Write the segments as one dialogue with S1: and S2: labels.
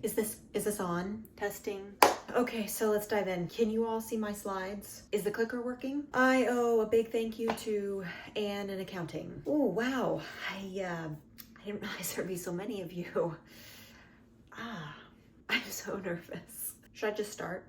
S1: Is this on? Testing. Okay, so let's dive in. Can you all see my slides? Is the clicker working? I owe a big thank you to Anne in accounting. Oh wow, I didn't realize there'd be so many of you. I'm so nervous. Should I just start?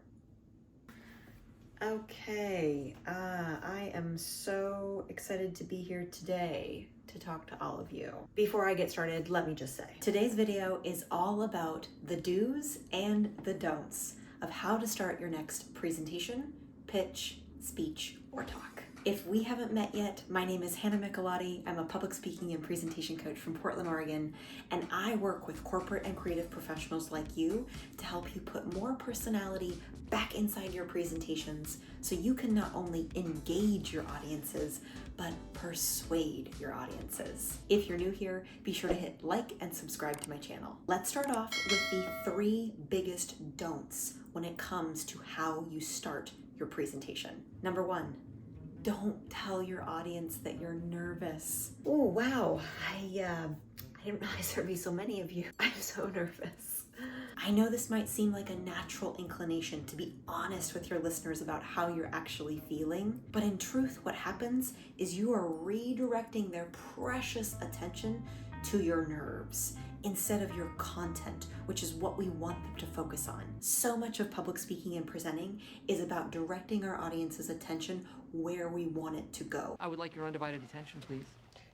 S1: Okay, I am so excited to be here today to talk to all of you. Before I get started, let me just say, today's video is all about the do's and the don'ts of how to start your next presentation, pitch, speech, or talk. If we haven't met yet, my name is Hannah Michelotti. I'm a public speaking and presentation coach from Portland, Oregon, and I work with corporate and creative professionals like you to help you put more personality back inside your presentations so you can not only engage your audiences, but persuade your audiences. If you're new here, be sure to hit like and subscribe to my channel. Let's start off with the 3 biggest don'ts when it comes to how you start your presentation. Number 1, don't tell your audience that you're nervous. Oh, wow. I didn't realize there'd be so many of you. I'm so nervous. I know this might seem like a natural inclination to be honest with your listeners about how you're actually feeling, but in truth, what happens is you are redirecting their precious attention to your nerves instead of your content, which is what we want them to focus on. So much of public speaking and presenting is about directing our audience's attention where we want it to go.
S2: I would like your undivided attention, please.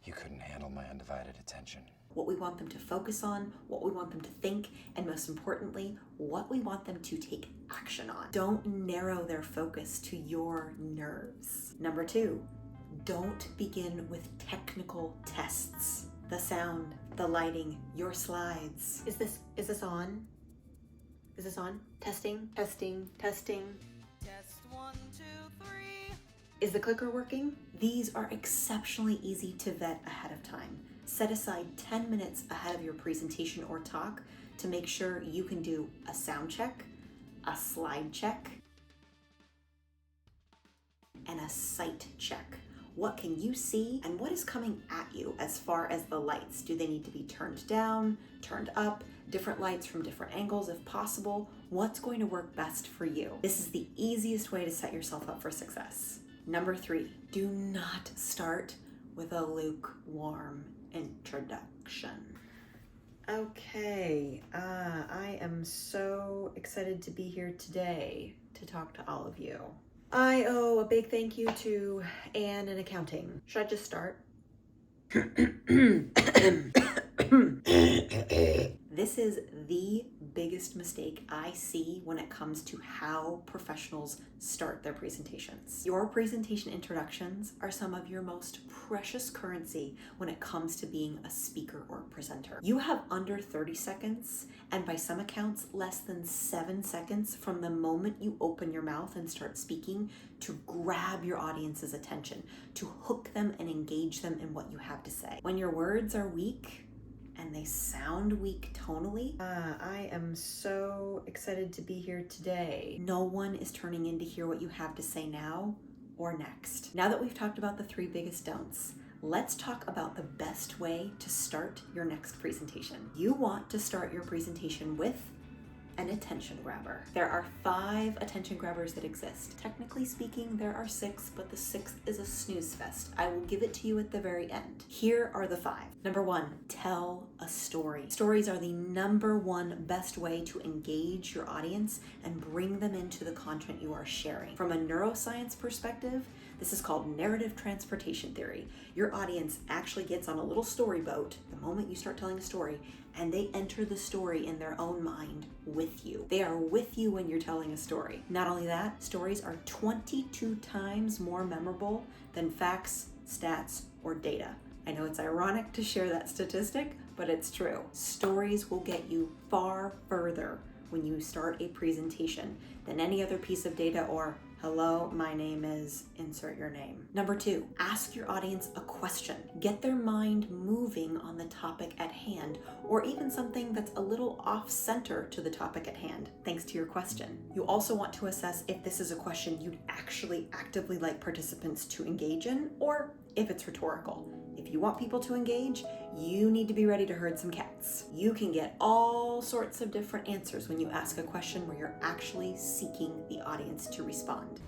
S3: You couldn't handle my undivided attention.
S1: What we want them to focus on, what we want them to think, and most importantly, what we want them to take action on. Don't narrow their focus to your nerves. Number 2, don't begin with technical tests. The sound, the lighting, your slides. Is this on? Is this on? Testing.
S4: Test 1, 2, 3.
S1: Is the clicker working? These are exceptionally easy to vet ahead of time. Set aside 10 minutes ahead of your presentation or talk to make sure you can do a sound check, a slide check, and a sight check. What can you see and what is coming at you as far as the lights? Do they need to be turned down, turned up, different lights from different angles if possible? What's going to work best for you? This is the easiest way to set yourself up for success. Number 3, do not start with a lukewarm introduction. Okay, I am so excited to be here today to talk to all of you. I owe a big thank you to Anne in accounting. Should I just start? This is the biggest mistake I see when it comes to how professionals start their presentations. Your presentation introductions are some of your most precious currency when it comes to being a speaker or presenter. You have under 30 seconds, and by some accounts, less than 7 seconds from the moment you open your mouth and start speaking to grab your audience's attention, to hook them and engage them in what you have to say. When your words are weak, and they sound weak tonally, I am so excited to be here today. No one is turning in to hear what you have to say now or next. Now that we've talked about the 3 biggest don'ts, let's talk about the best way to start your next presentation. You want to start your presentation with an attention grabber. There are 5 attention grabbers that exist. Technically speaking, there are 6, but the 6th is a snooze fest. I will give it to you at the very end. Here are the 5. Number 1, tell a story. Stories are the number 1 best way to engage your audience and bring them into the content you are sharing. From a neuroscience perspective, this is called narrative transportation theory. Your audience actually gets on a little storyboat the moment you start telling a story, and they enter the story in their own mind with you. They are with you when you're telling a story. Not only that, stories are 22 times more memorable than facts, stats, or data. I know it's ironic to share that statistic, but it's true. Stories will get you far further when you start a presentation than any other piece of data or hello, my name is, insert your name. Number 2, ask your audience a question. Get their mind moving on the topic at hand, or even something that's a little off center to the topic at hand, thanks to your question. You also want to assess if this is a question you'd actually actively like participants to engage in, or if it's rhetorical. If If you want people to engage, you need to be ready to herd some cats. You can get all sorts of different answers when you ask a question where you're actually seeking the audience to respond.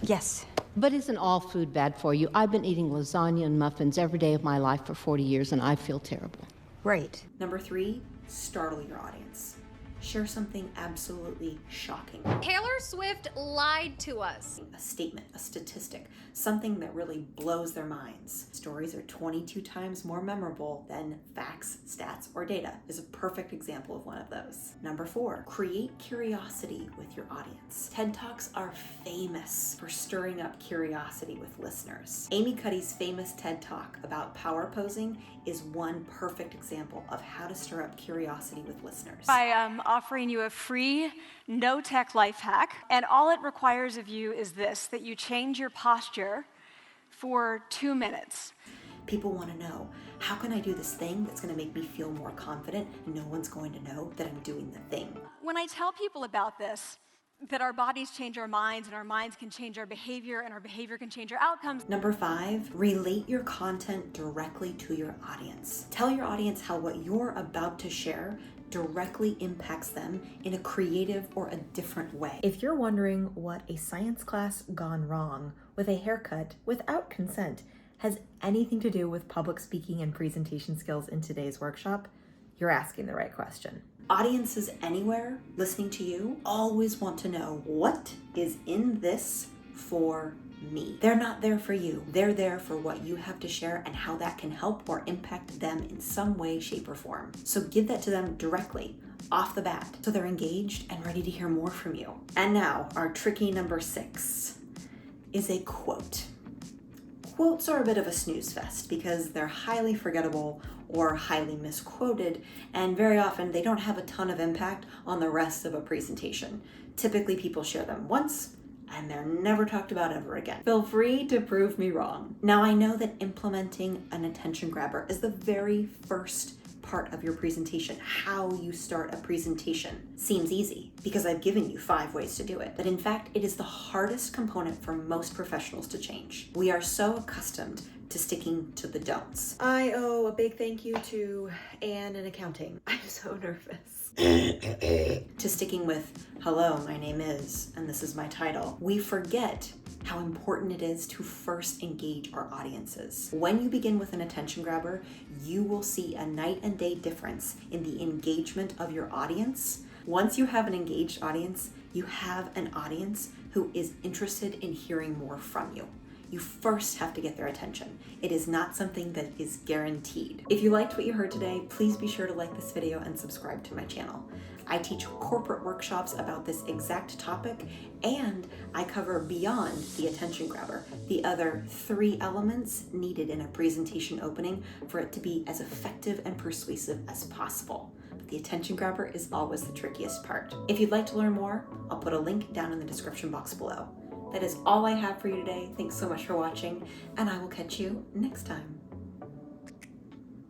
S4: Yes.
S5: But isn't all food bad for you? I've been eating lasagna and muffins every day of my life for 40 years, and I feel terrible.
S4: Right.
S1: Number 3, startle your audience. Share something absolutely shocking.
S6: Taylor Swift lied to us.
S1: A statement, a statistic, something that really blows their minds. Stories are 22 times more memorable than facts, stats, or data is a perfect example of one of those. Number 4, create curiosity with your audience. TED Talks are famous for stirring up curiosity with listeners. Amy Cuddy's famous TED Talk about power posing is one perfect example of how to stir up curiosity with listeners.
S7: By offering you a free, no-tech life hack, and all it requires of you is this, that you change your posture for 2 minutes.
S1: People want to know, how can I do this thing that's going to make me feel more confident and no one's going to know that I'm doing the thing?
S7: When I tell people about this, that our bodies change our minds, and our minds can change our behavior, and our behavior can change our outcomes.
S1: Number 5, relate your content directly to your audience. Tell your audience how what you're about to share directly impacts them in a creative or a different way.
S8: If you're wondering what a science class gone wrong with a haircut without consent has anything to do with public speaking and presentation skills in today's workshop, you're asking the right question.
S1: Audiences anywhere listening to you always want to know, what is in this for me? They're not there for you. They're there for what you have to share and how that can help or impact them in some way, shape, or form. So give that to them directly, off the bat, so they're engaged and ready to hear more from you. And now, our tricky number 6 is a quote. Quotes are a bit of a snooze fest because they're highly forgettable or highly misquoted, and very often they don't have a ton of impact on the rest of a presentation. Typically, people share them once, and they're never talked about ever again. Feel free to prove me wrong. Now, I know that implementing an attention grabber is the very first part of your presentation. How you start a presentation seems easy because I've given you 5 ways to do it, but in fact, it is the hardest component for most professionals to change. We are so accustomed to sticking to the don'ts.
S8: I owe a big thank you to Anne in accounting. I'm so nervous.
S1: To sticking with, hello, my name is, and this is my title. We forget how important it is to first engage our audiences. When you begin with an attention grabber, you will see a night and day difference in the engagement of your audience. Once you have an engaged audience, you have an audience who is interested in hearing more from you. You first have to get their attention. It is not something that is guaranteed. If you liked what you heard today, please be sure to like this video and subscribe to my channel. I teach corporate workshops about this exact topic, and I cover beyond the attention grabber, the other 3 elements needed in a presentation opening for it to be as effective and persuasive as possible. But the attention grabber is always the trickiest part. If you'd like to learn more, I'll put a link down in the description box below. That is all I have for you today. Thanks so much for watching, and I will catch you next time.